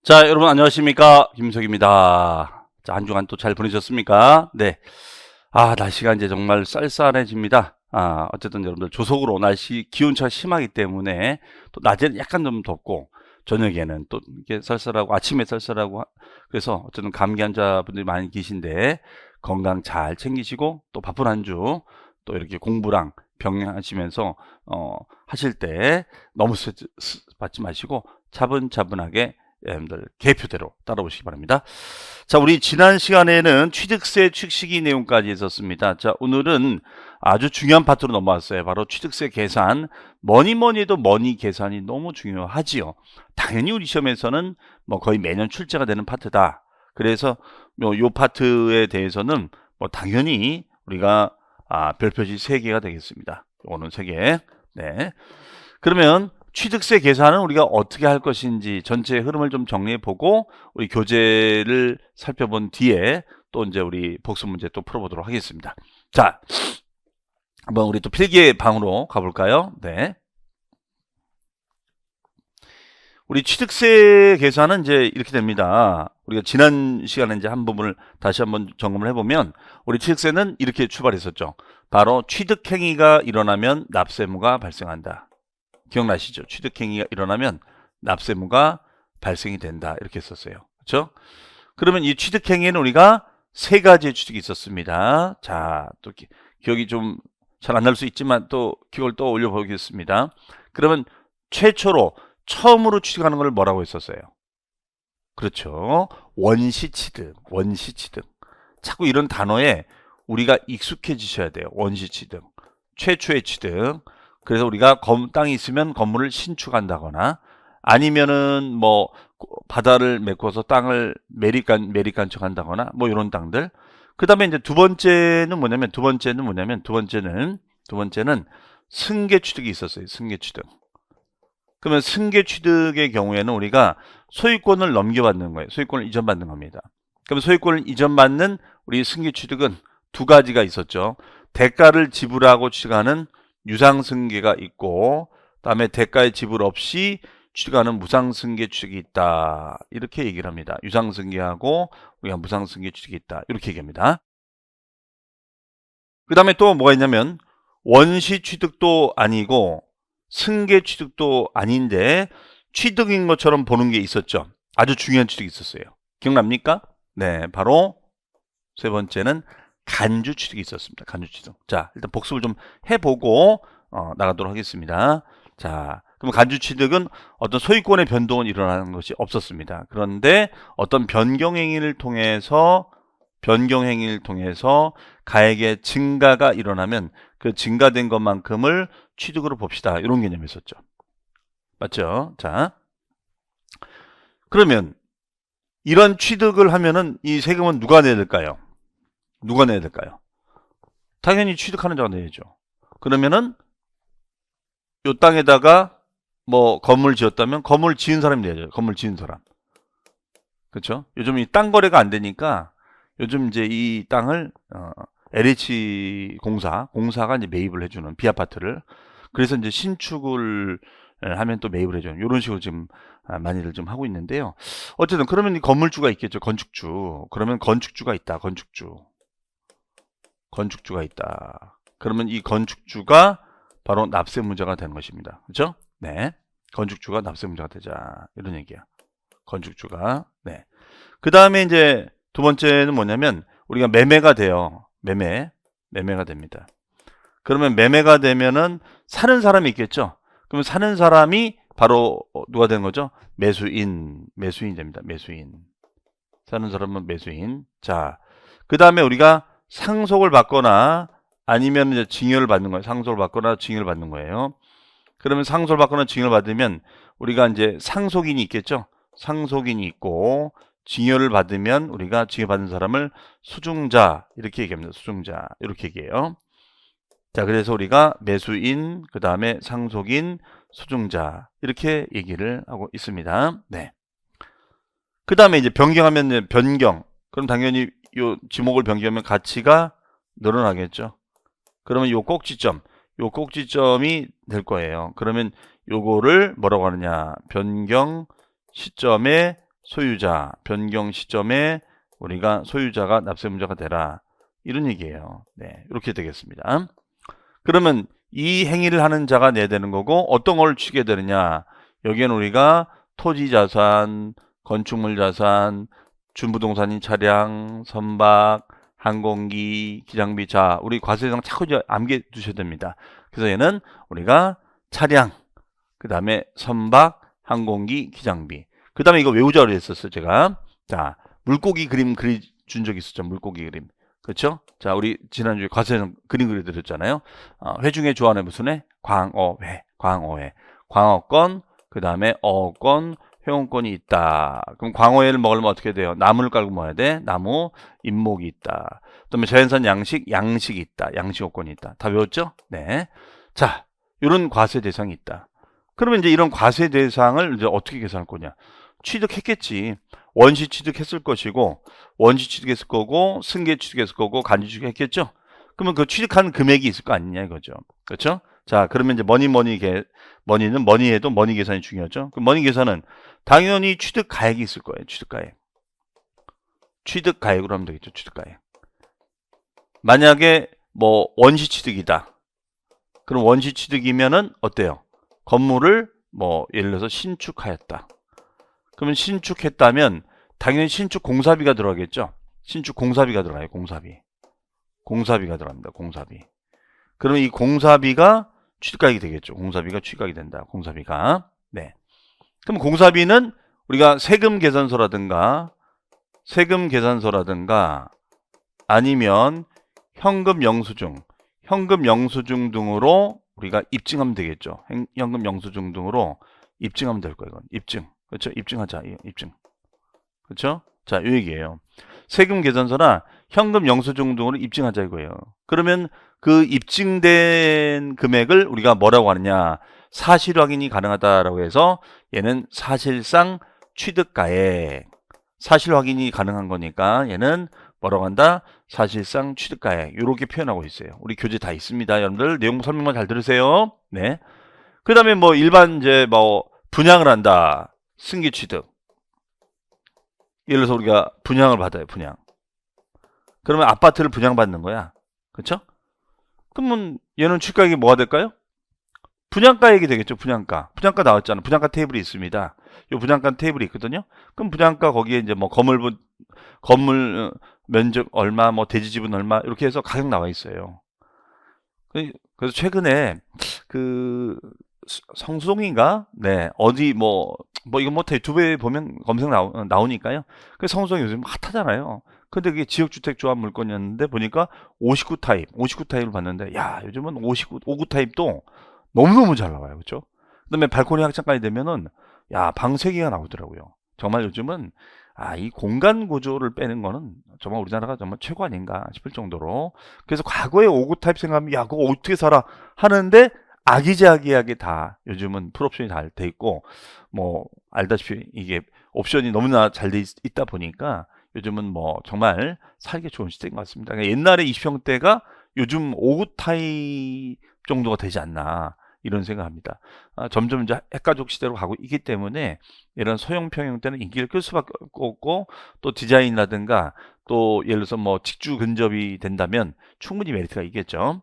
자, 여러분 안녕하십니까? 김석입니다. 자, 한 주간 또 잘 보내셨습니까? 네. 날씨가 이제 정말 쌀쌀해집니다. 어쨌든 여러분들 조속으로 날씨 기온차가 심하기 때문에 또 낮에는 약간 좀 덥고 저녁에는 또 이렇게 쌀쌀하고 아침에 쌀쌀하고 그래서 어쨌든 감기 환자분들이 많이 계신데 건강 잘 챙기시고 또 바쁜 한 주 또 이렇게 공부랑 병행하시면서 하실 때 너무 스트레스 받지 마시고 차분차분하게 여러분들 계표대로 따라오시기 바랍니다. 자, 우리 지난 시간에는 취득세 축식이 내용까지 있었습니다. 자, 오늘은 아주 중요한 파트로 넘어왔어요. 바로 취득세 계산. 뭐니 해도 머니 계산이 너무 중요하지요. 당연히 우리 시험에서는 뭐 거의 매년 출제가 되는 파트다. 그래서 요 파트에 대해서는 뭐 당연히 우리가 별표지 3개가 되겠습니다. 요거는 3개. 네. 그러면 취득세 계산은 우리가 어떻게 할 것인지 전체 흐름을 좀 정리해 보고 우리 교재를 살펴본 뒤에 또 이제 우리 복습 문제 또 풀어보도록 하겠습니다. 자, 한번 우리 또 필기의 방으로 가볼까요? 네. 우리 취득세 계산은 이제 이렇게 됩니다. 우리가 지난 시간에 이제 한 부분을 다시 한번 점검을 해보면 우리 취득세는 이렇게 출발했었죠. 바로 취득행위가 일어나면 납세무가 발생한다. 기억나시죠? 취득행위가 일어나면 납세무가 발생이 된다. 이렇게 했었어요. 그렇죠? 그러면 이 취득행위에는 우리가 3가지의 취득이 있었습니다. 자, 또 기억이 좀 잘 안 날 수 있지만 또 기억을 떠올려 보겠습니다. 그러면 최초로 처음으로 취득하는 걸 뭐라고 했었어요? 그렇죠. 원시취득, 원시취득. 자꾸 이런 단어에 우리가 익숙해지셔야 돼요. 원시취득, 최초의 취득. 그래서 우리가 땅이 있으면 건물을 신축한다거나 아니면은 뭐 바다를 메꿔서 땅을 매립간척한다거나 뭐 이런 땅들. 그 다음에 이제 두 번째는 승계 취득이 있었어요. 승계 취득. 그러면 승계 취득의 경우에는 우리가 소유권을 넘겨받는 거예요. 소유권을 이전받는 겁니다. 그럼 소유권을 이전받는 우리 승계 취득은 2가지가 있었죠. 대가를 지불하고 취득하는 유상승계가 있고 그다음에 대가의 지불 없이 취득하는 무상승계 취득이 있다. 이렇게 얘기를 합니다. 유상승계하고 우리가 무상승계 취득이 있다. 이렇게 얘기합니다. 그 다음에 또 뭐가 있냐면 원시 취득도 아니고 승계 취득도 아닌데 취득인 것처럼 보는 게 있었죠. 아주 중요한 취득이 있었어요. 기억납니까? 네, 바로 3번째는 간주 취득이 있었습니다. 간주 취득. 자, 일단 복습을 좀 해보고 나가도록 하겠습니다. 자, 그럼 간주 취득은 어떤 소유권의 변동은 일어나는 것이 없었습니다. 그런데 어떤 변경행위를 통해서 가액의 증가가 일어나면 그 증가된 것만큼을 취득으로 봅시다. 이런 개념이 있었죠. 맞죠? 자, 그러면 이런 취득을 하면은 이 세금은 누가 내야 될까요? 누가 내야 될까요? 당연히 취득하는 자가 내야죠. 그러면은 요 땅에다가 뭐 건물 지었다면 건물 지은 사람이 내야죠. 건물 지은 사람. 그렇죠? 요즘 이 땅 거래가 안 되니까 요즘 이제 이 땅을 LH 공사가 이제 매입을 해주는 비아파트를 그래서 이제 신축을 하면 또 매입을 해주는 이런 식으로 지금 많이들 좀 하고 있는데요. 어쨌든 그러면 이 건물주가 있겠죠. 건축주. 그러면 건축주가 있다. 건축주가 있다. 그러면 이 건축주가 바로 납세무자가 되는 것입니다. 그렇죠? 네. 건축주가 납세무자가 되자. 이런 얘기야. 건축주가. 네. 그 다음에 이제 두 번째는 뭐냐면 우리가 매매가 돼요. 매매가 됩니다. 그러면 매매가 되면은 사는 사람이 있겠죠. 그러면 사는 사람이 바로 누가 되는 거죠? 매수인이 됩니다. 매수인. 사는 사람은 매수인. 자, 그 다음에 우리가 상속을 받거나 아니면 이제 징여를 받는 거예요. 상속을 받거나 징여를 받는 거예요. 그러면 상속을 받거나 징여를 받으면 우리가 이제 상속인이 있겠죠. 상속인이 있고 징여를 받으면 우리가 징여받은 사람을 수중자 이렇게 얘기합니다. 수중자 이렇게 얘기해요. 자, 그래서 우리가 매수인, 그 다음에 상속인, 수중자 이렇게 얘기를 하고 있습니다. 네. 그 다음에 이제 변경하면 변경. 그럼 당연히 요 지목을 변경하면 가치가 늘어나겠죠. 그러면 요 꼭지점이 될 거예요. 그러면 요거를 뭐라고 하느냐? 변경 시점의 소유자 변경 시점에 우리가 소유자가 납세문자가 되라. 이런 얘기예요. 네, 이렇게 되겠습니다. 그러면 이 행위를 하는 자가 내야 되는 거고 어떤 걸 취게 되느냐. 여기에는 우리가 토지자산, 건축물자산, 준부동산인 차량, 선박, 항공기, 기장비. 자, 우리 과세대상 자꾸 암기해 두셔야 됩니다. 그래서 얘는 우리가 차량, 그 다음에 선박, 항공기, 기장비. 그 다음에 이거 외우자로 했었어요, 제가. 자, 물고기 그림 그려준 적 있었죠, 물고기 그림. 그렇죠? 자, 우리 지난주에 과세대상 그림 그려드렸잖아요. 회 중에 좋아하는 무슨 회? 광어회, 광어회. 광어권, 그 다음에 어권, 회원권이 있다. 그럼 광어회를 먹으려면 어떻게 돼요? 나무를 깔고 먹어야 돼. 나무, 잎목이 있다. 그다음에 자연산 양식, 양식이 있다. 양식업권이 있다. 다 외웠죠? 네. 자, 이런 과세 대상이 있다. 그러면 이제 이런 과세 대상을 이제 어떻게 계산할 거냐? 취득했겠지. 원시 취득했을 것이고, 원시 취득했을 거고, 승계 취득했을 거고, 간주 취득했겠죠? 그러면 그 취득한 금액이 있을 거 아니냐 이거죠. 그렇죠? 자, 그러면 이제 머니는 머니에도 머니 계산이 중요하죠. 그 머니 계산은 당연히 취득 가액이 있을 거예요. 취득 가액. 취득 가액으로 하면 되겠죠. 취득 가액. 만약에 뭐 원시 취득이다. 그럼 원시 취득이면은 어때요? 건물을 뭐 예를 들어서 신축하였다. 그러면 신축했다면 당연히 신축 공사비가 들어가겠죠. 신축 공사비가 들어가요. 공사비. 공사비가 들어갑니다. 공사비. 그러면 이 공사비가 취득가액이 되겠죠. 공사비가 취득가액이 된다. 공사비가. 네. 그럼 공사비는 우리가 세금 계산서라든가 아니면 현금 영수증 등으로 우리가 입증하면 되겠죠. 현금 영수증 등으로 입증하면 될 거예요. 이건 입증. 그렇죠? 입증하자. 입증. 그렇죠? 자, 이 얘기예요. 세금 계산서나 현금 영수증 등으로 입증하자 이거예요. 그러면 그 입증된 금액을 우리가 뭐라고 하느냐? 사실 확인이 가능하다라고 해서 얘는 사실상 취득가액. 사실 확인이 가능한 거니까 얘는 뭐라고 한다? 사실상 취득가액. 이렇게 표현하고 있어요. 우리 교재 다 있습니다. 여러분들 내용 설명만 잘 들으세요. 네. 그 다음에 뭐 일반 이제 뭐 분양을 한다. 승계 취득. 예를 들어서 우리가 분양을 받아요. 분양. 그러면 아파트를 분양받는 거야. 그렇죠? 그러면 얘는 취득가액이 뭐가 될까요? 분양가액이 되겠죠. 분양가. 분양가 나왔잖아. 분양가 테이블이 있습니다. 이 분양가 테이블이 있거든요. 그럼 분양가 거기에 이제 뭐 건물 면적 얼마, 뭐 대지 지분 얼마 이렇게 해서 가격 나와 있어요. 그래서 최근에 그 성수동인가? 네. 어디 뭐 이거 뭐 유튜브에 보면 검색 나오니까요. 그 성수동 요즘 핫하잖아요. 근데 그게 지역주택 조합 물건이었는데 보니까 59 타입을 봤는데 야, 요즘은 59 타입도 너무너무 잘 나와요. 그렇죠? 그다음에 발코니 확장까지 되면은 야, 방 3개가 나오더라고요. 정말 요즘은 이 공간 구조를 빼는 거는 정말 우리나라가 정말 최고 아닌가 싶을 정도로. 그래서 과거에 59 타입 생각하면 야, 그거 어떻게 살아 하는데 아기자기하게 다 요즘은 풀옵션이 잘 돼 있고 뭐 알다시피 이게 옵션이 너무나 잘 돼 있다 보니까 요즘은 뭐 정말 살기 좋은 시대인 것 같습니다. 그러니까 옛날에 20평대가 요즘 59 타입 정도가 되지 않나 이런 생각합니다. 점점 이제 핵가족 시대로 가고 있기 때문에 이런 소형 평형대는 인기를 끌 수밖에 없고 또 디자인이라든가 또 예를 들어서 뭐 직주 근접이 된다면 충분히 메리트가 있겠죠.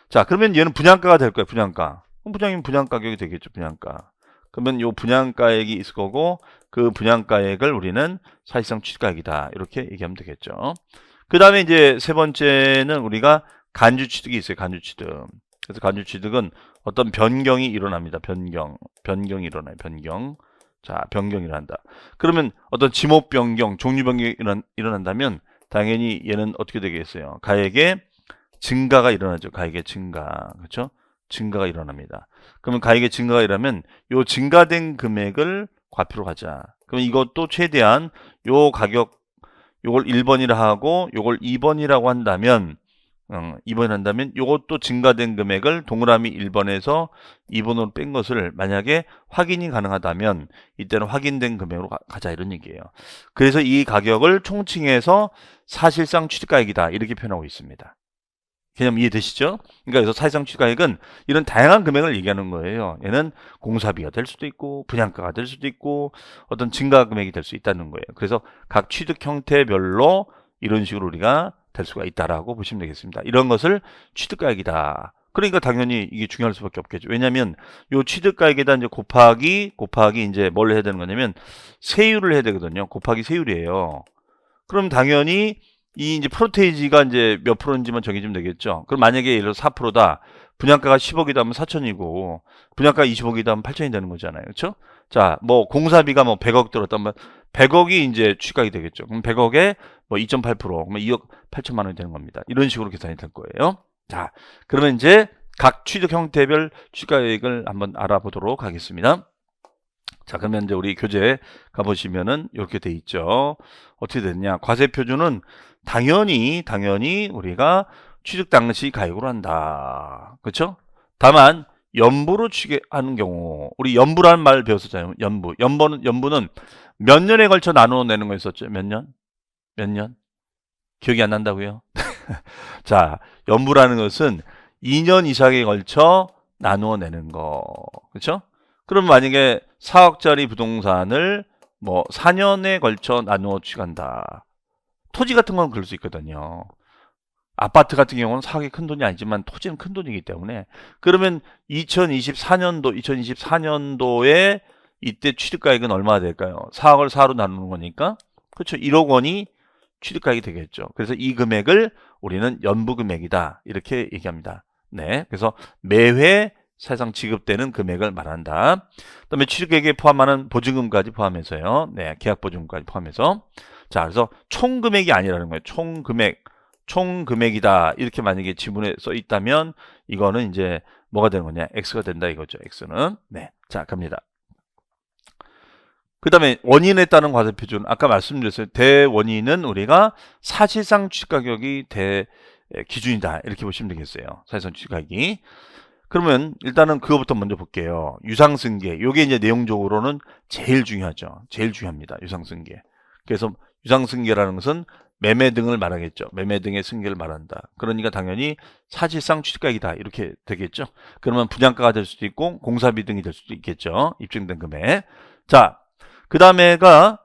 자, 그러면 얘는 분양가가 될 거예요. 분양가. 그럼 분양이면 분양 가격이 되겠죠. 분양가. 그러면 요 분양가액이 있을 거고 그 분양가액을 우리는 사실상 취득가액이다. 이렇게 얘기하면 되겠죠. 그 다음에 이제 세 번째는 우리가 간주 취득이 있어요. 간주 취득. 그래서 간주 취득은 어떤 변경이 일어납니다. 변경이 일어나요. 자, 변경이 일어난다. 그러면 어떤 지목 변경, 종류 변경이 일어난다면 당연히 얘는 어떻게 되겠어요? 가액의 증가가 일어나죠. 가액의 증가. 그렇죠? 증가가 일어납니다. 그러면 가액의 증가가 일어나면 요 증가된 금액을 과표로 가자. 그럼 이것도 최대한 요 가격 요걸 1번이라 하고 요걸 2번이라고 한다면 2번 한다면 이것도 증가된 금액을 동그라미 1번에서 2번으로 뺀 것을 만약에 확인이 가능하다면 이때는 확인된 금액으로 가자 이런 얘기예요. 그래서 이 가격을 총칭해서 사실상 취득가액이다 이렇게 표현하고 있습니다. 개념 이해되시죠? 그러니까 그래서 사실상 취득가액은 이런 다양한 금액을 얘기하는 거예요. 얘는 공사비가 될 수도 있고 분양가가 될 수도 있고 어떤 증가 금액이 될 수 있다는 거예요. 그래서 각 취득 형태별로 이런 식으로 우리가 될 수가 있다라고 보시면 되겠습니다. 이런 것을 취득가액이다. 그러니까 당연히 이게 중요할 수밖에 없겠죠. 왜냐하면 요 취득가액에다 이제 곱하기 이제 뭘 해야 되는 거냐면 세율을 해야 되거든요. 곱하기 세율이에요. 그럼 당연히 이 이제 프로테이지가 이제 몇 프로인지만 정해주면 되겠죠. 그럼 만약에 예를 들어 4%다. 분양가가 10억이다 하면 4천이고 분양가가 20억이다 하면 8천이 되는 거잖아요. 그렇죠? 자, 뭐 공사비가 뭐 100억 들었다면 100억이 이제 취득가액이 되겠죠. 그럼 100억에 뭐 2.8% 그러면 2억 8천만 원이 되는 겁니다. 이런 식으로 계산이 될 거예요. 자, 그러면 이제 각 취득 형태별 취득가액을 한번 알아보도록 하겠습니다. 자, 그러면 이제 우리 교재 가보시면은 이렇게 돼 있죠. 어떻게 됐냐? 과세표준은 당연히 우리가 취득 당시 가액으로 한다. 그렇죠? 다만 연부로 취득하는 경우 우리 연부라는 말 배웠었잖아요. 연부는 몇 년에 걸쳐 나누어 내는 거였었죠. 몇 년? 기억이 안 난다고요? 자, 연부라는 것은 2년 이상에 걸쳐 나누어 내는 거. 그렇죠? 그럼 만약에 4억짜리 부동산을 뭐 4년에 걸쳐 나누어 취득한다. 토지 같은 건 그럴 수 있거든요. 아파트 같은 경우는 4억이 큰 돈이 아니지만 토지는 큰 돈이기 때문에 그러면 2024년도에 이때 취득가액은 얼마나 될까요? 4억을 4로 나누는 거니까 그렇죠. 1억 원이 취득가액이 되겠죠. 그래서 이 금액을 우리는 연부금액이다 이렇게 얘기합니다. 네, 그래서 매회 사실상 지급되는 금액을 말한다. 그다음에 취득액에 포함하는 보증금까지 포함해서요. 네, 계약보증금까지 포함해서. 자, 그래서 총 금액이 아니라는 거예요. 총 금액이다. 이렇게 만약에 지문에 써 있다면 이거는 이제 뭐가 되는 거냐? X가 된다 이거죠. X는. 네, 자, 갑니다. 그 다음에 원인에 따른 과세표준 아까 말씀드렸어요. 대원인은 우리가 사실상 취득가격이 기준이다 이렇게 보시면 되겠어요. 사실상 취득가격이. 그러면 일단은 그거부터 먼저 볼게요. 유상승계. 요게 이제 내용적으로는 제일 중요하죠. 제일 중요합니다. 유상승계. 그래서 유상승계라는 것은 매매 등을 말하겠죠. 매매 등의 승계를 말한다. 그러니까 당연히 사실상 취득가액이다. 이렇게 되겠죠. 그러면 분양가가 될 수도 있고 공사비 등이 될 수도 있겠죠. 입증된 금액. 자, 그 다음에가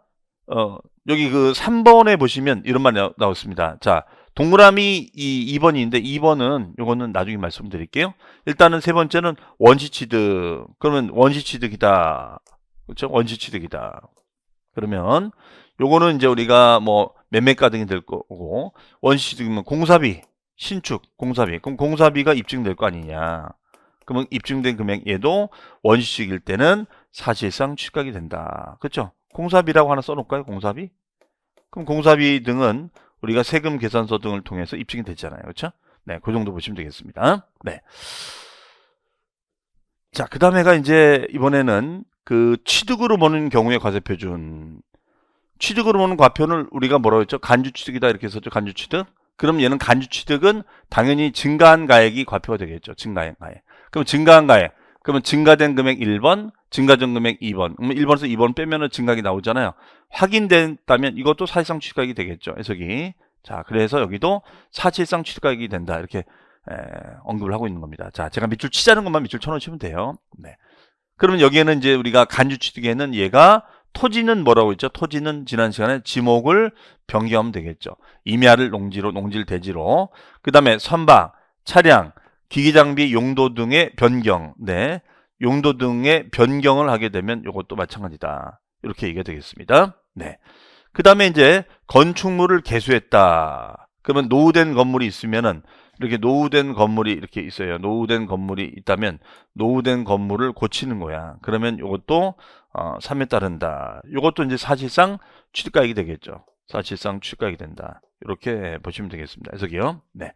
여기 그 3번에 보시면 이런 말이 나왔습니다. 자, 동그라미 2번인데 2번은 요거는 나중에 말씀드릴게요. 일단은 세 번째는 원시취득. 그러면 원시취득이다. 그렇죠? 원시취득이다. 그러면 요거는 이제 우리가 뭐 매매가 등이 될 거고 원시취득이면 공사비, 신축, 공사비. 그럼 공사비가 입증될 거 아니냐. 그러면 입증된 금액 얘도 원시취득일 때는 사실상 취득가액이 된다. 그렇죠? 공사비라고 하나 써놓을까요? 공사비? 그럼 공사비 등은 우리가 세금 계산서 등을 통해서 입증이 되잖아요. 그렇죠? 네, 그 정도 보시면 되겠습니다. 네. 자, 그 다음에가 이제 이번에는 그 취득으로 보는 경우의 과세표준. 취득으로 보는 과표를 우리가 뭐라고 했죠? 간주취득이다 이렇게 썼죠. 간주취득. 그럼 얘는 간주취득은 당연히 증가한 가액이 과표가 되겠죠. 증가한 가액. 그럼 증가한 가액. 그러면 증가된 금액 1번, 증가전 금액 2번. 그러면 1번에서 2번 빼면은 증가액이 나오잖아요. 확인됐다면 이것도 사실상 취득가액이 되겠죠. 해석이. 자, 그래서 여기도 사실상 취득가액이 된다. 이렇게 언급을 하고 있는 겁니다. 자, 제가 밑줄 치자는 것만 밑줄 쳐놓으시면 돼요. 네. 그러면 여기에는 이제 우리가 간주취득에는 얘가 토지는 뭐라고 했죠? 토지는 지난 시간에 지목을 변경하면 되겠죠. 임야를 농지를 대지로. 그 다음에 선박, 차량, 기기장비 용도 등의 변경. 네. 용도 등의 변경을 하게 되면 이것도 마찬가지다. 이렇게 얘기가 되겠습니다. 네. 그 다음에 이제 건축물을 개수했다. 그러면 노후된 건물이 있으면은 이렇게 노후된 건물이 이렇게 있어요. 노후된 건물이 있다면 노후된 건물을 고치는 거야. 그러면 이것도 3에 따른다. 이것도 이제 사실상 취득가액이 되겠죠. 사실상 취득가액이 된다. 이렇게 보시면 되겠습니다. 해석이요. 네.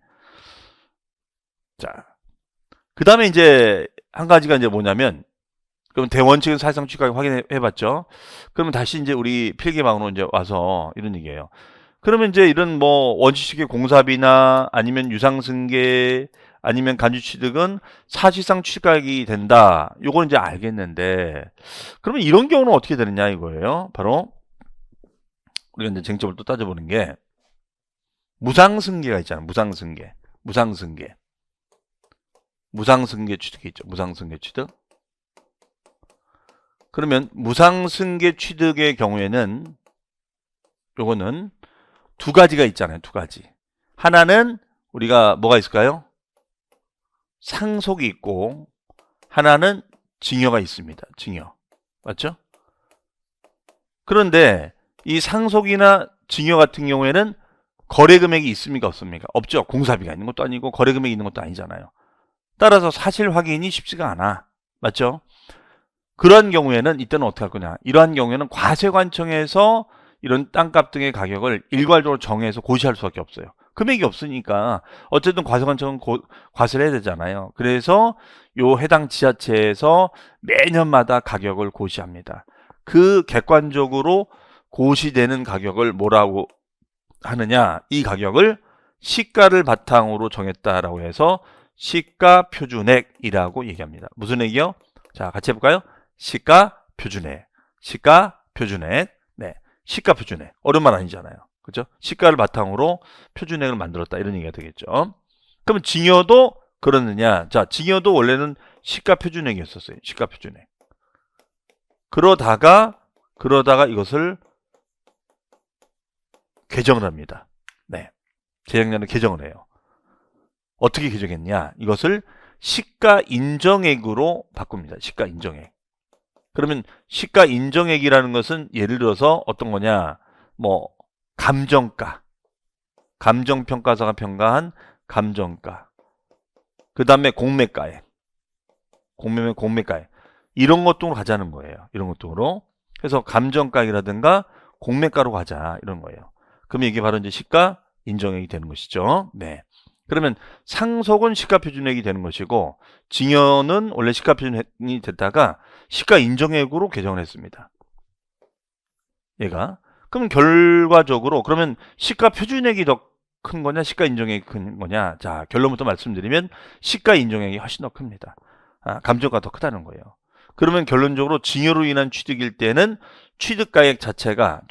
자, 그 다음에 이제 한 가지가 이제 뭐냐면, 그럼 대원칙은 사실상 취득가액 확인해봤죠. 그러면 다시 이제 우리 필기망으로 이제 와서 이런 얘기예요. 그러면 이제 이런 뭐 원시식의 공사비나 아니면 유상승계 아니면 간주취득은 사실상 취득가액이 된다. 요거는 이제 알겠는데, 그러면 이런 경우는 어떻게 되느냐 이거예요. 바로 우리가 이제 쟁점을 또 따져보는 게 무상승계가 있잖아요. 무상승계. 무상승계. 무상승계 취득이 있죠. 무상승계 취득. 그러면 무상승계 취득의 경우에는 요거는 두 가지가 있잖아요. 두 가지. 하나는 우리가 뭐가 있을까요? 상속이 있고 하나는 증여가 있습니다. 증여. 맞죠? 그런데 이 상속이나 증여 같은 경우에는 거래 금액이 있습니까? 없습니까? 없죠. 공사비가 있는 것도 아니고 거래 금액이 있는 것도 아니잖아요. 따라서 사실 확인이 쉽지가 않아. 맞죠? 그러한 경우에는 이때는 어떻게 할 거냐? 이러한 경우에는 과세관청에서 이런 땅값 등의 가격을 일괄적으로 정해서 고시할 수밖에 없어요. 금액이 없으니까 어쨌든 과세관청은 과세를 해야 되잖아요. 그래서 요 해당 지자체에서 매년마다 가격을 고시합니다. 그 객관적으로 고시되는 가격을 뭐라고 하느냐? 이 가격을 시가를 바탕으로 정했다라고 해서 시가 표준액이라고 얘기합니다. 무슨 액이요? 자, 같이 해볼까요? 시가 표준액. 시가 표준액. 네. 시가 표준액. 어려운 말 아니잖아요. 그죠? 시가를 바탕으로 표준액을 만들었다. 이런 얘기가 되겠죠. 그러면 증여도 그러느냐? 자, 증여도 원래는 시가 표준액이었었어요. 시가 표준액. 그러다가 이것을 개정을 합니다. 네. 재작년에 개정을 해요. 어떻게 개정했냐? 이것을 시가 인정액으로 바꿉니다. 시가 인정액. 그러면 시가 인정액이라는 것은 예를 들어서 어떤 거냐? 뭐 감정가. 감정평가사가 평가한 감정가. 그 다음에 공매가액. 공매가액. 이런 것 등으로 가자는 거예요. 이런 것 등으로. 그래서 감정가액이라든가 공매가로 가자. 이런 거예요. 그럼 이게 바로 이제 시가 인정액이 되는 것이죠. 네. 그러면 상속은 시가 표준액이 되는 것이고 증여는 원래 시가 표준액이 됐다가 시가 인정액으로 개정을 했습니다. 얘가. 그럼 결과적으로 그러면 시가 표준액이 더 큰 거냐 시가 인정액이 큰 거냐. 자, 결론부터 말씀드리면 시가 인정액이 훨씬 더 큽니다. 감정가 더 크다는 거예요. 그러면 결론적으로 증여로 인한 취득일 때는 취득가액 자체가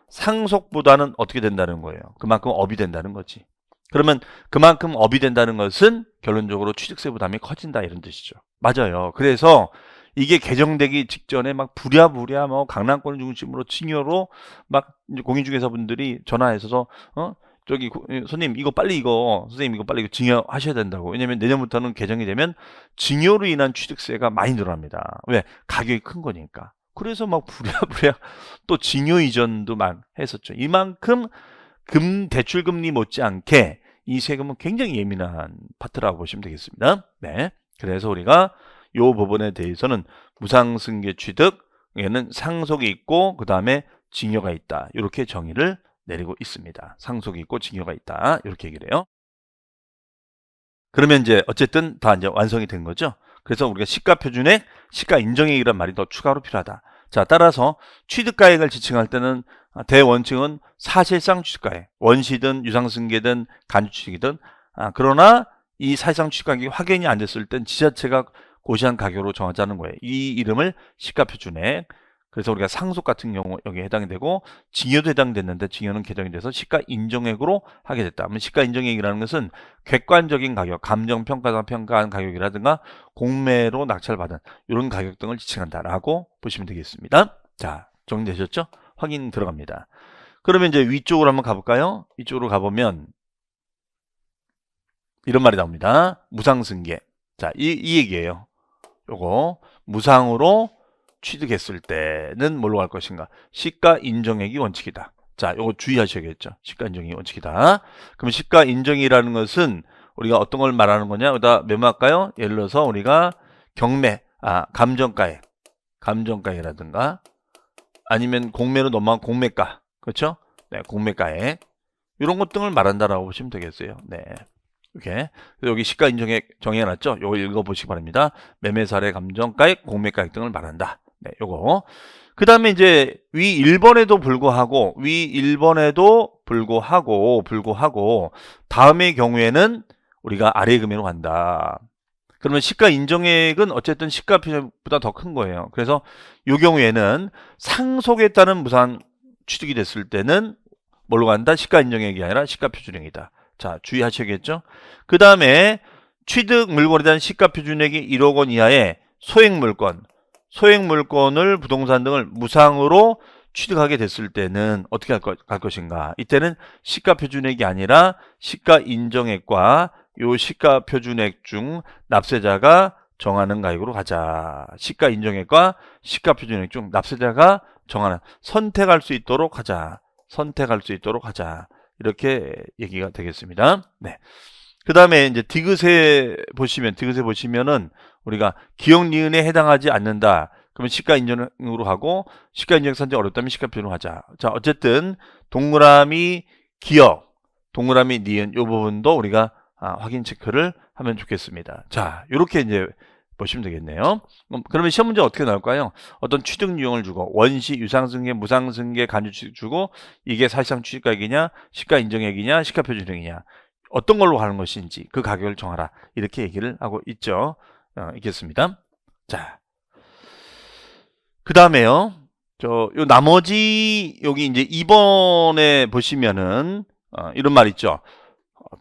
상속보다는 어떻게 된다는 거예요. 그만큼 업이 된다는 거지. 그러면 그만큼 업이 된다는 것은 결론적으로 취득세 부담이 커진다 이런 뜻이죠. 맞아요. 그래서 이게 개정되기 직전에 막 부랴부랴 뭐 강남권을 중심으로 증여로 막 이제 공인중개사분들이 전화해서 저기 손님 이거 빨리 선생님 이거 빨리 증여하셔야 된다고. 왜냐면 내년부터는 개정이 되면 증여로 인한 취득세가 많이 늘어납니다. 왜? 가격이 큰 거니까. 그래서 막 부랴부랴 또 증여 이전도 막 했었죠. 이만큼 대출 금리 못지않게 이 세금은 굉장히 예민한 파트라고 보시면 되겠습니다. 네. 그래서 우리가 이 부분에 대해서는 무상승계 취득에는 상속이 있고 그 다음에 증여가 있다. 이렇게 정의를 내리고 있습니다. 상속이 있고 증여가 있다. 이렇게 얘기를 해요. 그러면 이제 어쨌든 다 이제 완성이 된 거죠. 그래서 우리가 시가 표준액, 시가 인정액이란 말이 더 추가로 필요하다. 자, 따라서 취득가액을 지칭할 때는 대원칙은 사실상 취득가액, 원시든 유상승계든 간주취득이든 그러나 이 사실상 취득가액이 확인이 안 됐을 땐 지자체가 고시한 가격으로 정하자는 거예요. 이 이름을 시가표준액. 그래서 우리가 상속 같은 경우 여기에 해당이 되고 증여도 해당됐는데 증여는 개정이 돼서 시가 인정액으로 하게 됐다. 그러면 시가 인정액이라는 것은 객관적인 가격, 감정평가사 평가한 가격이라든가 공매로 낙찰받은 이런 가격 등을 지칭한다라고 보시면 되겠습니다. 자, 정리되셨죠? 확인 들어갑니다. 그러면 이제 위쪽으로 한번 가볼까요? 이쪽으로 가보면 이런 말이 나옵니다. 무상승계. 자, 이 얘기예요. 요거 무상으로 취득했을 때는 뭘로 갈 것인가? 시가 인정액이 원칙이다. 자, 요거 주의하셔야겠죠. 시가 인정액이 원칙이다. 그럼 시가 인정이라는 것은 우리가 어떤 걸 말하는 거냐? 여기다 메모할까요? 예를 들어서 우리가 감정가액이라든가 아니면 공매로 넘어간 공매가. 그렇죠? 네, 공매가액. 이런 것 등을 말한다라고 보시면 되겠어요. 네. 이렇게 여기 시가 인정액 정해놨죠? 요거 읽어보시기 바랍니다. 매매 사례, 감정가액, 공매가액 등을 말한다. 네, 요거. 그 다음에 이제 위 1번에도 불구하고 다음의 경우에는 우리가 아래 금액으로 간다. 그러면 시가 인정액은 어쨌든 시가 표준액보다 더 큰 거예요. 그래서 이 경우에는 상속에 따른 무상 취득이 됐을 때는 뭘로 간다? 시가 인정액이 아니라 시가 표준액이다. 자, 주의하셔야겠죠? 그 다음에 취득 물건에 대한 시가 표준액이 1억 원 이하의 소액물건을 부동산 등을 무상으로 취득하게 됐을 때는 어떻게 할 것인가? 이때는 시가 표준액이 아니라 시가 인정액과 요 시가 표준액 중 납세자가 정하는 가격으로 가자. 시가 인정액과 시가 표준액 중 납세자가 정하는 선택할 수 있도록 하자. 선택할 수 있도록 하자. 이렇게 얘기가 되겠습니다. 네. 그 다음에 이제 디귿에 보시면은 우리가 기억 니은에 해당하지 않는다. 그러면 시가 인정으로 하고 시가 인정 산정 어렵다면 시가 표준으로 하자. 자, 어쨌든 동그라미 기억, 동그라미 니은 요 부분도 우리가 확인 체크를 하면 좋겠습니다. 자, 요렇게 이제 보시면 되겠네요. 그러면 시험 문제 어떻게 나올까요? 어떤 취득 유형을 주고 원시, 유상승계, 무상승계, 간주취득 주고 이게 사실상 취득가액이냐, 시가 인정액이냐, 시가 표준액이냐 어떤 걸로 가는 것인지 그 가격을 정하라 이렇게 얘기를 하고 있죠. 있겠습니다. 자, 그 다음에요. 요 나머지 여기 이제 2번에 보시면은 이런 말 있죠.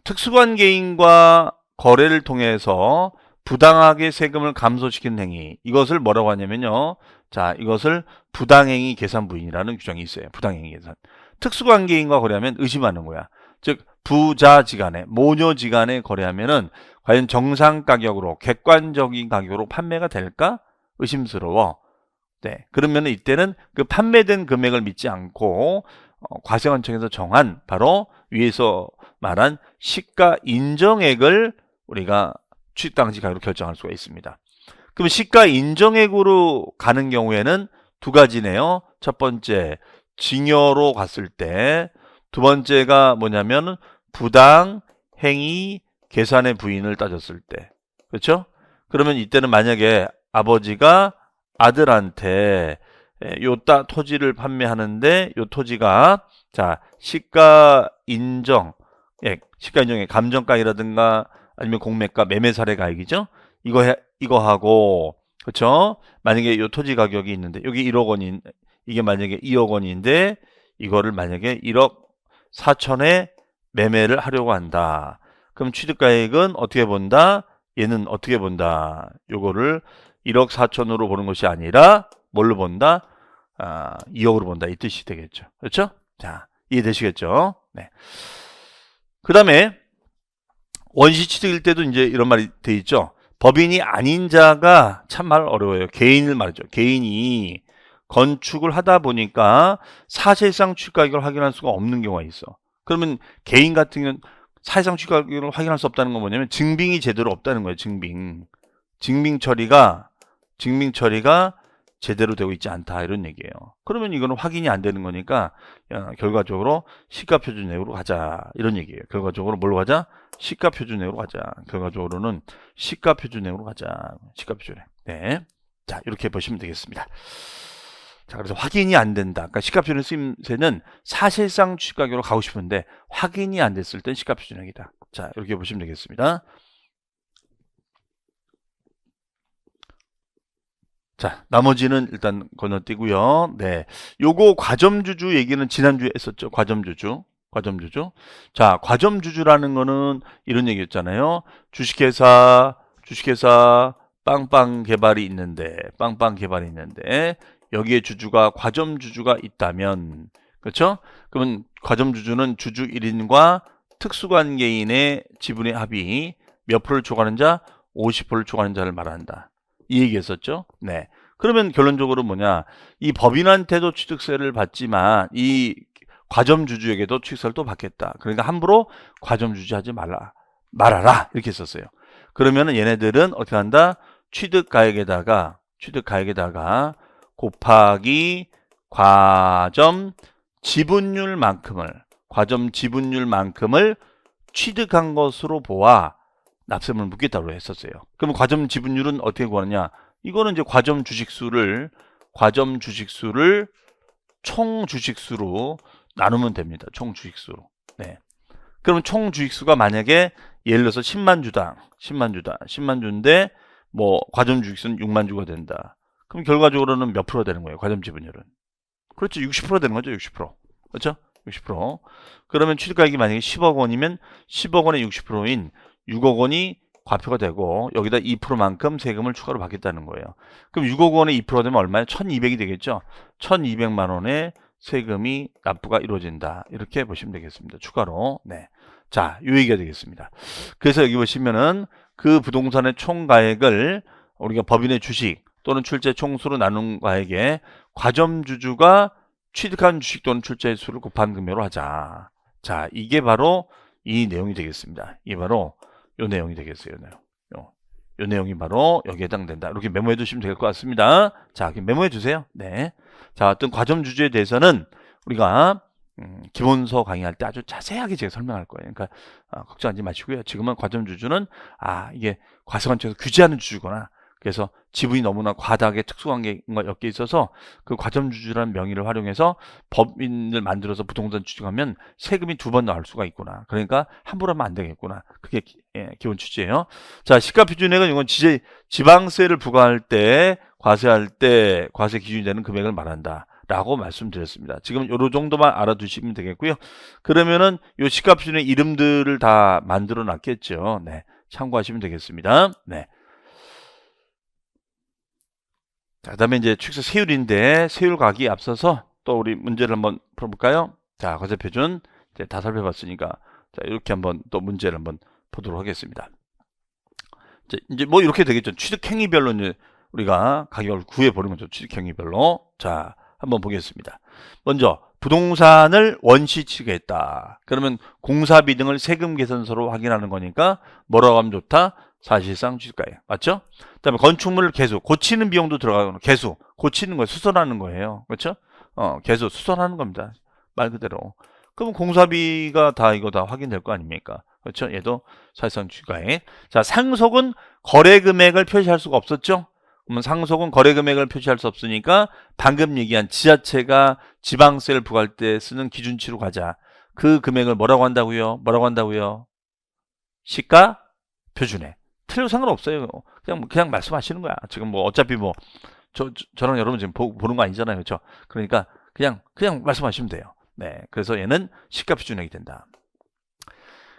특수관계인과 거래를 통해서 부당하게 세금을 감소시키는 행위. 이것을 뭐라고 하냐면요. 자, 이것을 부당행위 계산 부인이라는 규정이 있어요. 부당행위 계산. 특수관계인과 거래하면 의심하는 거야. 즉 부자지간에 모녀지간에 거래하면은 과연 정상 가격으로 객관적인 가격으로 판매가 될까? 의심스러워. 네, 그러면 이때는 그 판매된 금액을 믿지 않고 과세관청에서 정한 바로 위에서 말한 시가 인정액을 우리가 취득 당시 가격으로 결정할 수가 있습니다. 그럼 시가 인정액으로 가는 경우에는 두 가지네요. 첫 번째 증여로 갔을 때, 두 번째가 뭐냐면 부당 행위 계산의 부인을 따졌을 때. 그렇죠? 그러면 이때는 만약에 아버지가 아들한테 요 토지를 판매하는데 요 토지가 자 시가 인정액, 시가 인정액 감정가액이라든가 아니면 공매가 매매사례 가액이죠. 이거하고 그렇죠? 만약에 요 토지 가격이 있는데 여기 1억 원인 이게 만약에 2억 원인데 이거를 만약에 1억 4천에 매매를 하려고 한다. 그럼 취득가액은 어떻게 본다? 얘는 어떻게 본다? 요거를 1억 4천으로 보는 것이 아니라 뭘로 본다? 2억으로 본다. 이 뜻이 되겠죠. 그렇죠? 자, 이해되시겠죠? 네. 그 다음에 원시 취득일 때도 이제 이런 말이 돼 있죠. 법인이 아닌 자가 참 말 어려워요. 개인을 말이죠. 개인이 건축을 하다 보니까 사실상 취득가격을 확인할 수가 없는 경우가 있어. 그러면 개인 같은 경우는 사실상 취득가격을 확인할 수 없다는 건 뭐냐면 증빙이 제대로 없다는 거예요. 증빙 처리가 제대로 되고 있지 않다 이런 얘기예요. 그러면 이거는 확인이 안 되는 거니까 결과적으로 시가표준액으로 가자 이런 얘기예요. 결과적으로 뭘로 가자? 시가표준액으로 가자. 결과적으로는 시가표준액으로 가자. 시가표준액. 네. 자, 이렇게 보시면 되겠습니다. 자, 그래서 확인이 안 된다. 그러니까 시가표준액 쓰임새는 사실상 취득가격으로 가고 싶은데 확인이 안 됐을 땐 시가표준액이다. 자, 이렇게 보시면 되겠습니다. 자, 나머지는 일단 건너뛰고요. 네, 요거 과점주주 얘기는 지난주에 했었죠. 과점주주. 자, 과점주주라는 거는 이런 얘기였잖아요. 주식회사 빵빵 개발이 있는데 여기에 주주가 과점주주가 있다면 그렇죠? 그러면 과점주주는 주주 1인과 특수관계인의 지분의 합이 몇 프로를 초과하는 자? 50%를 초과하는 자를 말한다. 이 얘기했었죠. 네. 그러면 결론적으로 뭐냐? 이 법인한테도 취득세를 받지만 이 과점주주에게도 취득세를 또 받겠다. 그러니까 함부로 과점주주하지 말아라 이렇게 했었어요. 그러면은 얘네들은 어떻게 한다? 취득가액에다가 곱하기 과점 지분율만큼을 취득한 것으로 보아 납세금을 묻겠다고 했었어요. 그러면 과점 지분율은 어떻게 구하느냐? 이거는 이제 과점 주식수를 총 주식수로 나누면 됩니다. 총 주식수로. 네. 그러면 총 주식수가 만약에 예를 들어서 10만 주인데 뭐 과점 주식수는 6만 주가 된다. 그럼 결과적으로는 몇 프로 되는 거예요? 과점 지분율은. 그렇죠. 60% 되는 거죠. 60%. 그렇죠? 60%. 그러면 취득가액이 만약에 10억 원이면 10억 원의 60%인 6억 원이 과표가 되고 여기다 2%만큼 세금을 추가로 받겠다는 거예요. 그럼 6억 원에 2% 되면 얼마예요? 1200이 되겠죠. 1200만 원의 세금이 납부가 이루어진다. 이렇게 보시면 되겠습니다. 추가로. 네. 자, 요 얘기가 되겠습니다. 그래서 여기 보시면은 그 부동산의 총가액을 우리가 법인의 주식 또는 출재 총수로 나눈 가액에 과점주주가 취득한 주식 또는 출자의 수를 곱한 금액으로 하자. 자, 이게 바로 이 내용이 되겠습니다. 이게 바로 요 내용이 되겠어요. 요 내용이 바로 여기에 해당된다. 이렇게 메모해 두시면 될 것 같습니다. 자, 메모해 주세요. 네. 자, 어떤 과점주주에 대해서는 우리가 기본서 강의할 때 아주 자세하게 제가 설명할 거예요. 그러니까 걱정하지 마시고요. 지금은 과점주주는 이게 과세관청에서 규제하는 주주거나 그래서 지분이 너무나 과다하게 특수관계가 엮여 있어서 그 과점주주라는 명의를 활용해서 법인을 만들어서 부동산 취득하면 세금이 2번 나올 수가 있구나. 그러니까 함부로 하면 안 되겠구나. 그게 기본 취지예요. 자, 시가표준액은 이건 지방세를 부과할 때 과세할 때 과세 기준이 되는 금액을 말한다. 라고 말씀드렸습니다. 지금 요 정도만 알아두시면 되겠고요. 그러면은 요 시가표준의 이름들을 다 만들어 놨겠죠. 네. 참고하시면 되겠습니다. 네. 자, 그다음에 이제 축소 세율인데 세율 가기 앞서서 또 우리 문제를 한번 풀어볼까요? 자, 과세표준 이제 다 살펴봤으니까 자, 이렇게 한번 또 문제를 한번 보도록 하겠습니다. 이제 뭐 이렇게 되겠죠. 취득행위별로 이제 우리가 가격을 구해보는 거죠. 취득행위별로. 자, 한번 보겠습니다. 먼저 부동산을 원시 취득했다. 그러면 공사비 등을 세금 계산서로 확인하는 거니까 뭐라고 하면 좋다? 사실상 취득가액. 맞죠? 그다음에 건축물을 개수, 고치는 비용도 들어가고 개수, 고치는 거 수선하는 거예요. 그렇죠? 개수, 수선하는 겁니다. 말 그대로. 그럼 공사비가 다 이거 다 확인될 거 아닙니까? 그렇죠? 얘도 사실상 취득가액. 자, 상속은 거래 금액을 표시할 수가 없었죠? 그러면 상속은 거래 금액을 표시할 수 없으니까 방금 얘기한 지자체가 지방세를 부과할 때 쓰는 기준치로 가자. 그 금액을 뭐라고 한다고요? 뭐라고 한다고요? 시가 표준액. 틀려도 상관없어요. 그냥 말씀하시는 거야. 지금 뭐 어차피 뭐 저랑 여러분 지금 보는 거 아니잖아요. 그렇죠? 그러니까 그냥 말씀하시면 돼요. 네. 그래서 얘는 시가 표준액이 된다.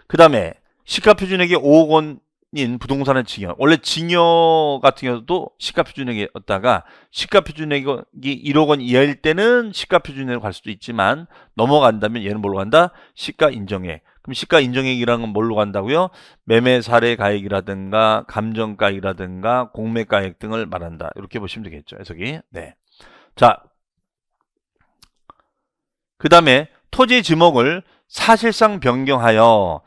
그다음에 시가 표준액이 5억 원인 부동산의 징여. 원래 징여 같은 경우도 시가 표준액이었다가 시가 표준액이 1억 원 이하일 때는 시가 표준액으로 갈 수도 있지만 넘어간다면 얘는 뭘로 간다? 시가 인정액. 그럼 시가 인정액이라는 건 뭘로 간다고요? 매매 사례 가액이라든가 감정가액이라든가 공매가액 등을 말한다. 이렇게 보시면 되겠죠. 해석이. 네. 자, 그 다음에 토지 지목을 사실상 변경하여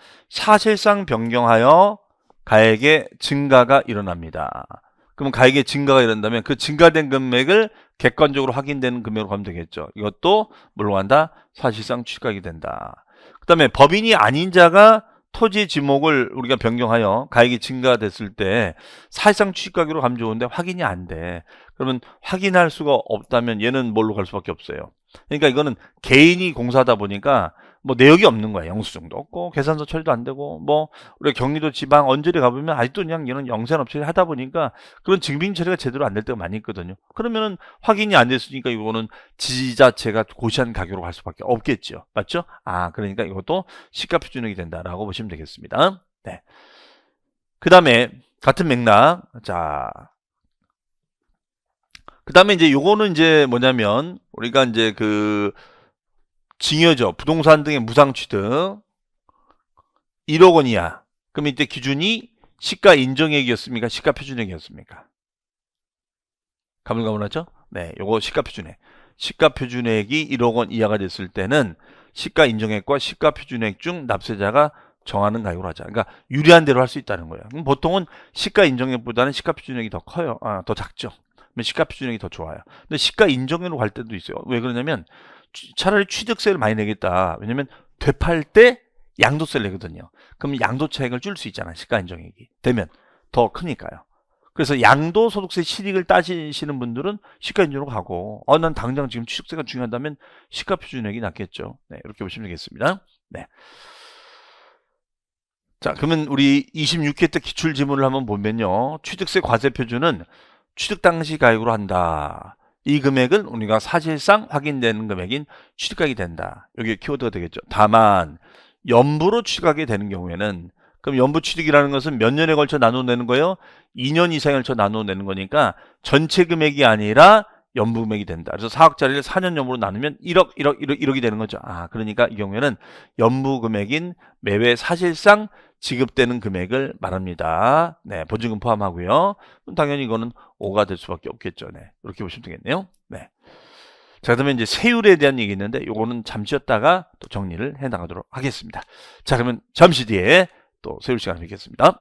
가액의 증가가 일어납니다. 그럼 가액의 증가가 일어난다면 그 증가된 금액을 객관적으로 확인되는 금액으로 가면 되겠죠. 이것도 뭘로 간다? 사실상 취득가액이 된다. 그 다음에 법인이 아닌 자가 토지 지목을 우리가 변경하여 가액이 증가됐을 때 사실상 취득가액으로 가면 좋은데 확인이 안 돼. 그러면 확인할 수가 없다면 얘는 뭘로 갈 수밖에 없어요. 그러니까 이거는 개인이 공사하다 보니까 뭐 내역이 없는 거야. 영수증도 없고 계산서 처리도 안 되고 뭐 우리 경기도 지방 언저리 가보면 아직도 그냥 이런 영세업체를 하다 보니까 그런 증빙 처리가 제대로 안 될 때가 많이 있거든요. 그러면은 확인이 안 됐으니까 이거는 지자체가 고시한 가격으로 갈 수밖에 없겠죠. 맞죠? 그러니까 이것도 시가 표준액이 된다라고 보시면 되겠습니다. 네. 그 다음에 같은 맥락. 자. 그 다음에 이제 요거는 이제 뭐냐면 우리가 이제 그 징여죠. 부동산 등의 무상 취득 1억 원 이하. 그럼 이때 기준이 시가 인정액이었습니까? 시가 표준액이었습니까? 가물가물하죠? 네, 요거 시가 표준액. 시가 표준액이 1억 원 이하가 됐을 때는 시가 인정액과 시가 표준액 중 납세자가 정하는 가격으로 하자. 그러니까 유리한 대로 할 수 있다는 거예요. 그럼 보통은 시가 인정액보다는 시가 표준액이 더 커요. 더 작죠. 시가 표준액이 더 좋아요. 근데 시가 인정액으로 갈 때도 있어요. 왜 그러냐면 차라리 취득세를 많이 내겠다. 왜냐면 되팔 때 양도세를 내거든요. 그럼 양도 차익을 줄 수 있잖아. 시가 인정액이 되면 더 크니까요. 그래서 양도소득세 실익을 따지시는 분들은 시가 인정으로 가고 난 당장 지금 취득세가 중요하다면 시가 표준액이 낫겠죠. 네, 이렇게 보시면 되겠습니다. 네. 자, 그러면 우리 26회 때 기출지문을 한번 보면요. 취득세 과세 표준은 취득 당시 가액으로 한다. 이 금액은 우리가 사실상 확인되는 금액인 취득하게 된다. 여기 키워드가 되겠죠. 다만 연부로 취득하게 되는 경우에는 그럼 연부 취득이라는 것은 몇 년에 걸쳐 나눠내는 거예요? 2년 이상에 걸쳐 나눠내는 거니까 전체 금액이 아니라 연부 금액이 된다. 그래서 4억짜리를 4년 연부로 나누면 1억이 되는 거죠. 그러니까 이 경우에는 연부 금액인 매회 사실상 지급되는 금액을 말합니다. 네, 보증금 포함하고요. 당연히 이거는 5가 될 수밖에 없겠죠. 네, 이렇게 보시면 되겠네요. 네. 자, 그러면 이제 세율에 대한 얘기 있는데 이거는 잠시 쉬었다가 또 정리를 해 나가도록 하겠습니다. 자, 그러면 잠시 뒤에 또 세율 시간에 뵙겠습니다.